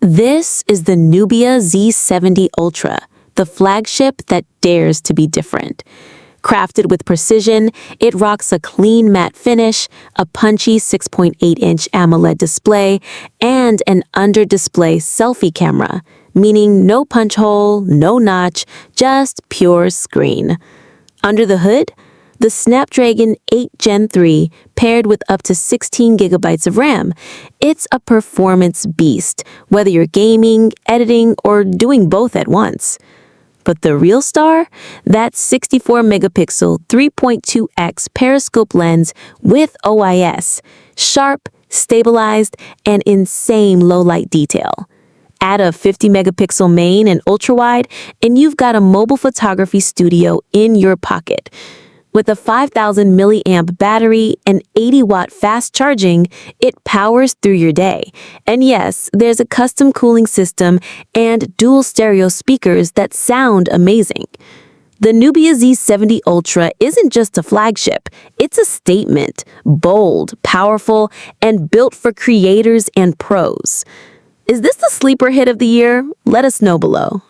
This is the Nubia Z70 Ultra, the flagship that dares to be different. Crafted with precision, it rocks a clean matte finish, a punchy 6.8-inch AMOLED display, and an under-display selfie camera, meaning no punch hole, no notch, just pure screen. Under the hood, the Snapdragon 8 Gen 3 paired with up to 16 gigabytes of RAM. It's a performance beast, whether you're gaming, editing, or doing both at once. But the real star? That 64-megapixel 3.2x periscope lens with OIS, sharp, stabilized, and insane low-light detail. Add a 50-megapixel main and ultrawide, and you've got a mobile photography studio in your pocket. With a 5,000 milliamp battery and 80-watt fast charging, it powers through your day. And yes, there's a custom cooling system and dual stereo speakers that sound amazing. The Nubia Z70 Ultra isn't just a flagship, it's a statement, bold, powerful, and built for creators and pros. Is this the sleeper hit of the year? Let us know below.